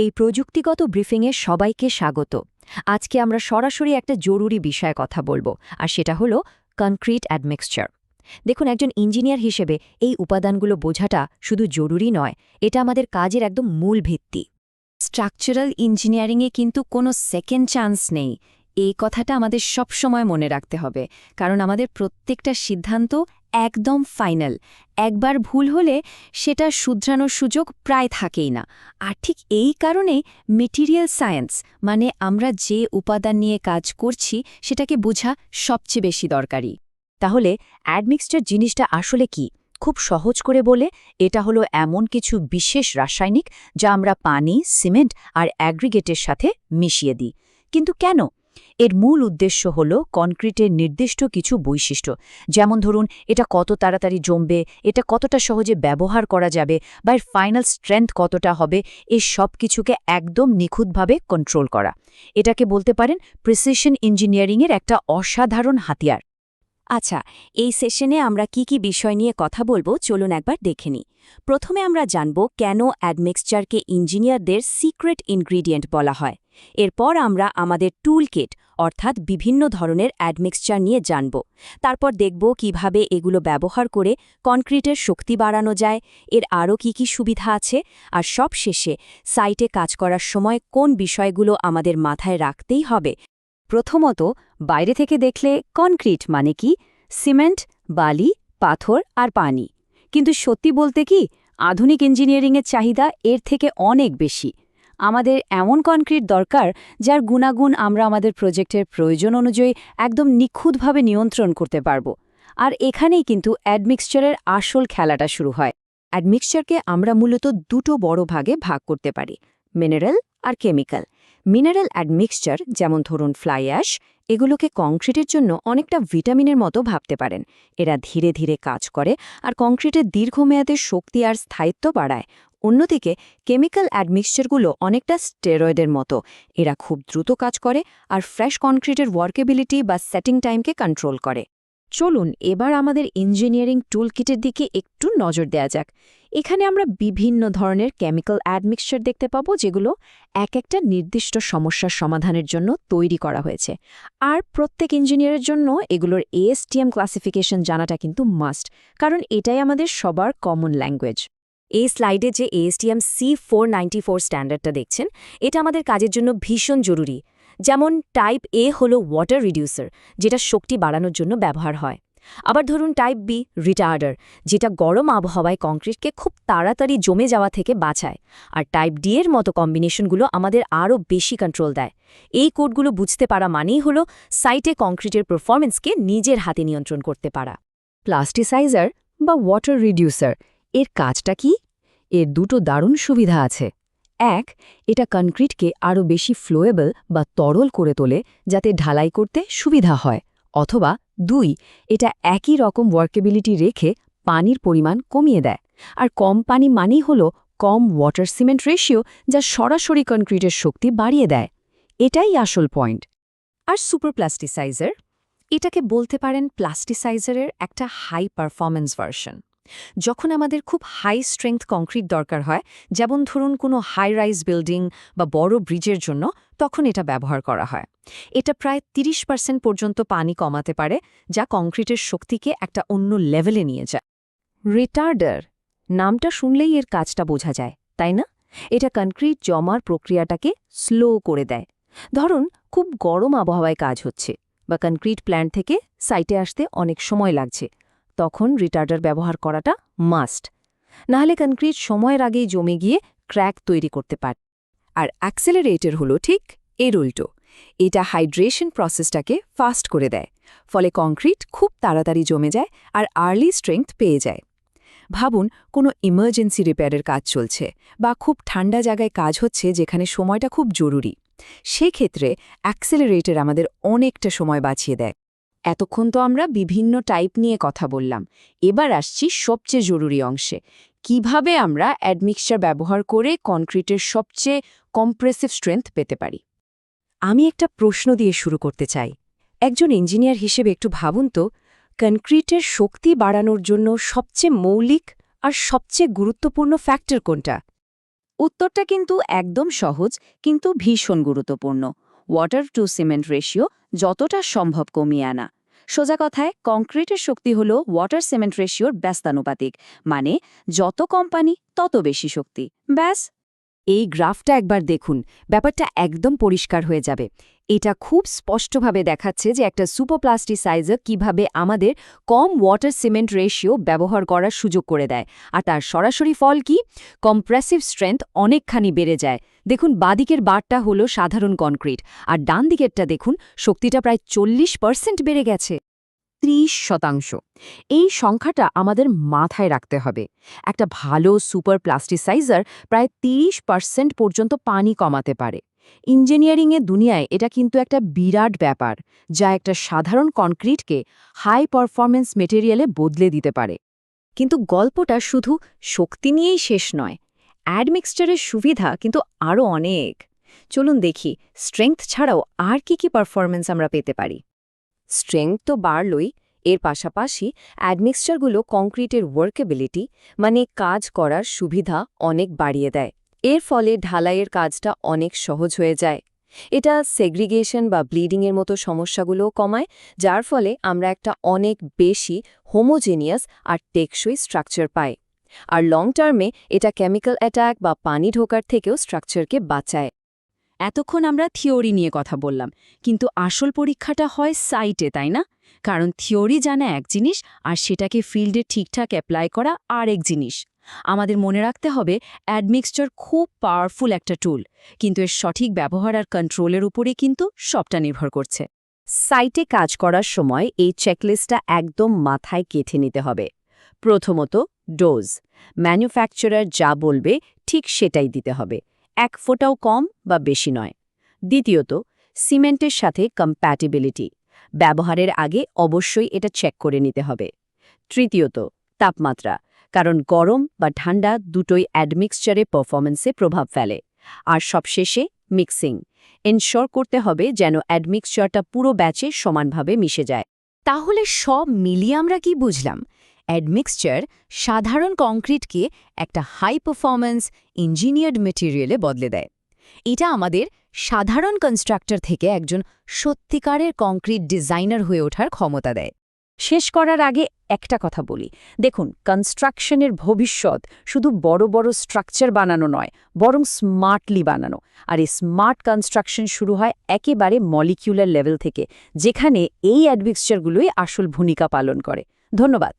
এই প্রযুক্তিগত ব্রিফিংয়ে সবাইকে স্বাগত। আজকে আমরা সরাসরি একটা জরুরি বিষয়ে কথা বলবো, আর সেটা হলো কনক্রিট অ্যাডমিক্সচার। দেখুন, একজন ইঞ্জিনিয়ার হিসেবে এই উপাদানগুলো বোঝাটা শুধু জরুরি নয়, এটা আমাদের কাজের একদম মূল ভিত্তি। স্ট্রাকচারাল ইঞ্জিনিয়ারিংয়ে কিন্তু কোনো সেকেন্ড চান্স নেই, এই কথাটা আমাদের সবসময় মনে রাখতে হবে, কারণ আমাদের প্রত্যেকটা সিদ্ধান্ত একদম ফাইনাল। একবার ভুল হলে সেটা শুধরানোর সুযোগ প্রায় থাকেই না। আর ঠিক এই কারণেই মেটেরিয়াল সায়েন্স, মানে আমরা যে উপাদান নিয়ে কাজ করছি সেটাকে বোঝা সবচেয়ে বেশি দরকারি। তাহলে অ্যাডমিক্সচার জিনিসটা আসলে কি? খুব সহজ করে বলে, এটা হলো এমন কিছু বিশেষ রাসায়নিক যা আমরা পানি, সিমেন্ট আর অ্যাগ্রিগেটের সাথে মিশিয়ে দিই। কিন্তু কেন? এর মূল উদ্দেশ্য হল কনক্রিটের নির্দিষ্ট কিছু বৈশিষ্ট্য, যেমন ধরুন এটা কত তাড়াতাড়ি জমবে, এটা কতটা সহজে ব্যবহার করা যাবে, বা এর ফাইনাল স্ট্রেংথ কতটা হবে, এই সব কিছুকে একদম নিখুঁতভাবে কন্ট্রোল করা। এটাকে বলতে পারেন প্রিসিশন ইঞ্জিনিয়ারিংয়ের একটা অসাধারণ হাতিয়ার। আচ্ছা, এই সেশনে আমরা কি কি বিষয় নিয়ে কথা বলবো চলুন একবার দেখে নিই। প্রথমে আমরা জানব কেন অ্যাডমিক্সচারকে ইঞ্জিনিয়ারদের সিক্রেট ইনগ্রিডিয়েন্ট বলা হয়। এরপর আমরা আমাদের টুল কিট অর্থাৎ বিভিন্ন ধরনের অ্যাডমিক্সচার নিয়ে জানব। তারপর দেখব কিভাবে এগুলো ব্যবহার করে কনক্রিটের শক্তি বাড়ানো যায়, এর আরও কি কি সুবিধা আছে, আর সব শেষে সাইটে কাজ করার সময় কোন বিষয়গুলো আমাদের মাথায় রাখতেই হবে। প্রথমত, বাইরে থেকে দেখলে কনক্রিট মানে কি? সিমেন্ট, বালি, পাথর আর পানি। কিন্তু সত্যি বলতে কি, আধুনিক ইঞ্জিনিয়ারিংয়ের চাহিদা এর থেকে অনেক বেশি। আমাদের এমন কনক্রিট দরকার যার গুণাগুণ আমরা আমাদের প্রজেক্টের প্রয়োজন অনুযায়ী একদম নিখুঁতভাবে নিয়ন্ত্রণ করতে পারব। আর এখানেই কিন্তু অ্যাডমিক্সচারের আসল খেলাটা শুরু হয়। অ্যাডমিক্সচারকে আমরা মূলত দুটো বড় ভাগে ভাগ করতে পারি, মিনারেল আর কেমিক্যাল। মিনারেল অ্যাডমিক্সচার, যেমন ধরুন ফ্লাই অ্যাশ, এগুলোকে কংক্রিটের জন্য অনেকটা ভিটামিনের মতো ভাবতে পারেন। এরা ধীরে ধীরে কাজ করে আর কংক্রিটের দীর্ঘমেয়াদের শক্তি আর স্থায়িত্ব বাড়ায়। অন্যদিকে কেমিক্যাল অ্যাডমিক্সচারগুলো অনেকটা স্টেরয়েডের মতো, এরা খুব দ্রুত কাজ করে আর ফ্রেশ কনক্রিটের ওয়ার্কেবিলিটি বা সেটিং টাইমকে কন্ট্রোল করে। চলুন এবার আমাদের ইঞ্জিনিয়ারিং টুলকিটের দিকে একটু নজর দেয়া যাক। এখানে আমরা বিভিন্ন ধরনের কেমিক্যাল অ্যাডমিক্সচার দেখতে পাবো, যেগুলো এক একটা নির্দিষ্ট সমস্যার সমাধানের জন্য তৈরি করা হয়েছে। আর প্রত্যেক ইঞ্জিনিয়ারের জন্য এগুলোর ASTM ক্লাসিফিকেশন জানাটা কিন্তু মাস্ট, কারণ এটাই আমাদের সবার কমন ল্যাঙ্গুয়েজ। এই স্লাইডে যে ASTM C494 স্ট্যান্ডার্ডটা দেখছেন, এটা আমাদের কাজের জন্য ভীষণ জরুরি। যেমন টাইপ A হলো ওয়াটার রিডিউসার, যেটা শক্তি বাড়ানোর জন্য ব্যবহার হয়। আবার ধরুন টাইপ B রিটার্ডার, যেটা গরম আবহাওয়ায় কংক্রিটকে খুব তাড়াতাড়ি জমে যাওয়া থেকে বাঁচায়। আর টাইপ D এর মতো কম্বিনেশনগুলো আমাদের আরও বেশি কন্ট্রোল দেয়। এই কোডগুলো বুঝতে পারা মানেই হলো সাইটে কংক্রিটের পারফরমেন্সকে নিজের হাতে নিয়ন্ত্রণ করতে পারা। প্লাস্টিসাইজার বা ওয়াটার রিডিউসার, এর কাজটা কি? এর দুটো দারুণ সুবিধা আছে। এক, এটা কনক্রিটকে আরও বেশি ফ্লোয়েবল বা তরল করে তোলে, যাতে ঢালাই করতে সুবিধা হয়। অথবা 2, এটা একই রকম ওয়ার্কেবিলিটি রেখে পানির পরিমাণ কমিয়ে দেয়। আর কম পানি মানেই হল কম ওয়াটার সিমেন্ট রেশিও, যা সরাসরি কনক্রিটের শক্তি বাড়িয়ে দেয়। এটাই আসল পয়েন্ট। আর সুপার প্লাস্টিসাইজার, এটাকে বলতে পারেন প্লাস্টিসাইজারের একটা হাই পারফরম্যান্স ভার্সন। যখন আমাদের খুব হাই স্ট্রেংথ কংক্রিট দরকার হয়, যেমন ধরুন কোনো হাই রাইজ বিল্ডিং বা বড় ব্রিজের জন্য, তখন এটা ব্যবহার করা হয়। এটা প্রায় 30% পর্যন্ত পানি কমাতে পারে, যা কংক্রিটের শক্তিকে একটা অন্য লেভেলে নিয়ে যায়। রিটার্ডার, নামটা শুনলেই এর কাজটা বোঝা যায়, তাই না? এটা কনক্রিট জমার প্রক্রিয়াটাকে স্লো করে দেয়। ধরুন খুব গরম আবহাওয়ায় কাজ হচ্ছে, বা কনক্রিট প্ল্যান্ট থেকে সাইটে আসতে অনেক সময় লাগছে, তখন রিটার্ডার ব্যবহার করাটা মাস্ট। নাহলে কনক্রিট সময়ের আগেই জমে গিয়ে ক্র্যাক তৈরি করতে পারে। আর অ্যাক্সেলারেটর হলো ঠিক এর উল্টো। এটা হাইড্রেশন প্রসেসটাকে ফাস্ট করে দেয়, ফলে কংক্রিট খুব তাড়াতাড়ি জমে যায় আর আর্লি স্ট্রেংথ পেয়ে যায়। ভাবুন কোনো ইমার্জেন্সি রিপেয়ারের কাজ চলছে, বা খুব ঠান্ডা জায়গায় কাজ হচ্ছে যেখানে সময়টা খুব জরুরি। সেক্ষেত্রে অ্যাক্সেলারেটর আমাদের অনেকটা সময় বাঁচিয়ে দেয়। এতক্ষণ তো আমরা বিভিন্ন টাইপ নিয়ে কথা বললাম, এবার আসছি সবচেয়ে জরুরি অংশে, কিভাবে আমরা অ্যাডমিক্সচার ব্যবহার করে কনক্রিটের সবচেয়ে কম্প্রেসিভ স্ট্রেংথ পেতে পারি। আমি একটা প্রশ্ন দিয়ে শুরু করতে চাই। একজন ইঞ্জিনিয়ার হিসেবে একটু ভাবুন তো, কনক্রিটের শক্তি বাড়ানোর জন্য সবচেয়ে মৌলিক আর সবচেয়ে গুরুত্বপূর্ণ ফ্যাক্টর কোনটা? উত্তরটা কিন্তু একদম সহজ, কিন্তু ভীষণ গুরুত্বপূর্ণ। ওয়াটার টু সিমেন্ট রেশিও যতটা সম্ভব কমিয়ে আনা। সোজা কথায় কংক্রিটের শক্তি হল ওয়াটার সিমেন্ট রেশিওর ব্যস্তানুপাতিক, মানে যত কম পানি তত বেশি শক্তি। ব্যাস। এই গ্রাফটা একবার দেখুন, ব্যাপারটা একদম পরিষ্কার হয়ে যাবে। এটা খুব স্পষ্টভাবে দেখাচ্ছে যে একটা সুপারপ্লাস্টিসাইজার কিভাবে আমাদের কম ওয়াটার সিমেন্ট রেশিও ব্যবহার করার সুযোগ করে দেয়। আর তার সরাসরি ফল কি? কম্প্রেসিভ স্ট্রেংথ অনেকখানি বেড়ে যায়। দেখুন, বাদিকের বারটা হলো সাধারণ কনক্রিট, আর ডান দিকেরটা দেখুন, শক্তিটা প্রায় 40% বেড়ে গেছে। 30%। এই সংখ্যাটা আমাদের মাথায় রাখতে হবে। একটা ভালো সুপার প্লাস্টিসাইজার প্রায় 30% পর্যন্ত পানি কমাতে পারে। ইঞ্জিনিয়ারিংয়ের দুনিয়ায় এটা কিন্তু একটা বিরাট ব্যাপার, যা একটা সাধারণ কনক্রিটকে হাই পারফরম্যান্স মেটেরিয়ালে বদলে দিতে পারে। কিন্তু গল্পটা শুধু শক্তি নিয়েই শেষ নয়। অ্যাডমিক্সচারের সুবিধা কিন্তু আরও অনেক। চলুন দেখি, স্ট্রেংথ ছাড়াও আর কি পারফরম্যান্স আমরা পেতে পারি। স্ট্রেংথ তো বাড়লই, এর পাশাপাশি অ্যাডমিক্সচারগুলো কংক্রিটের ওয়ার্কেবিলিটি, মানে কাজ করার সুবিধা অনেক বাড়িয়ে দেয়। এর ফলে ঢালাইয়ের কাজটা অনেক সহজ হয়ে যায়। এটা সেগ্রিগেশন বা ব্লিডিংয়ের মতো সমস্যাগুলোও কমায়, যার ফলে আমরা একটা অনেক বেশি হোমোজেনিয়াস আর টেকসই স্ট্রাকচার পাই। আর লং টার্মে এটা কেমিক্যাল অ্যাটাক বা পানি ঢোকার থেকেও স্ট্রাকচারকে বাঁচায়। এতক্ষণ আমরা থিওরি নিয়ে কথা বললাম, কিন্তু আসল পরীক্ষাটা হয় সাইটে, তাই না? কারণ থিওরি জানা এক জিনিস, আর সেটাকে ফিল্ডে ঠিকঠাক অ্যাপ্লাই করা আরেক জিনিস। আমাদের মনে রাখতে হবে, অ্যাডমিক্সচার খুব পাওয়ারফুল একটা টুল, কিন্তু এর সঠিক ব্যবহার আর কন্ট্রোলের উপরে কিন্তু সবটা নির্ভর করছে। সাইটে কাজ করার সময় এই চেকলিস্টটা একদম মাথায় গেঁথে নিতে হবে। প্রথমত, ডোজ। ম্যানুফ্যাকচারার যা বলবে ঠিক সেটাই দিতে হবে, 1 ফোঁটাও কম বা বেশি নয়। দ্বিতীয়ত, সিমেন্টের সাথে কম্প্যাটিবিলিটি। ব্যবহারের আগে অবশ্যই এটা চেক করে নিতে হবে। তৃতীয়ত, তাপমাত্রা, কারণ গরম বা ঠান্ডা দুটোই অ্যাডমিক্সচারে পারফরম্যান্সে প্রভাব ফেলে। আর সবশেষে মিক্সিং। এনশিওর করতে হবে যেন অ্যাডমিক্সচারটা পুরো ব্যাচে সমানভাবে মিশে যায়। তাহলে সব মিলিয়ে আমরা কি বুঝলাম? অ্যাডমিক্সচার সাধারণ কংক্রিটকে একটা হাই পারফরম্যান্স ইঞ্জিনিয়ার্ড মেটেরিয়ালে বদলে দেয়। এটা আমাদের সাধারণ কনস্ট্রাক্টর থেকে একজন সত্যিকারের কংক্রিট ডিজাইনার হয়ে ওঠার ক্ষমতা দেয়। শেষ করার আগে একটা কথা বলি, দেখুন, কনস্ট্রাকশনের ভবিষ্যৎ শুধু বড় বড় স্ট্রাকচার বানানো নয়, বরং স্মার্টলি বানানো। আর এই স্মার্ট কনস্ট্রাকশন শুরু হয় একেবারে মলিকিউলার লেভেল থেকে, যেখানে এই অ্যাডমিক্সচারগুলোই আসল ভূমিকা পালন করে। ধন্যবাদ।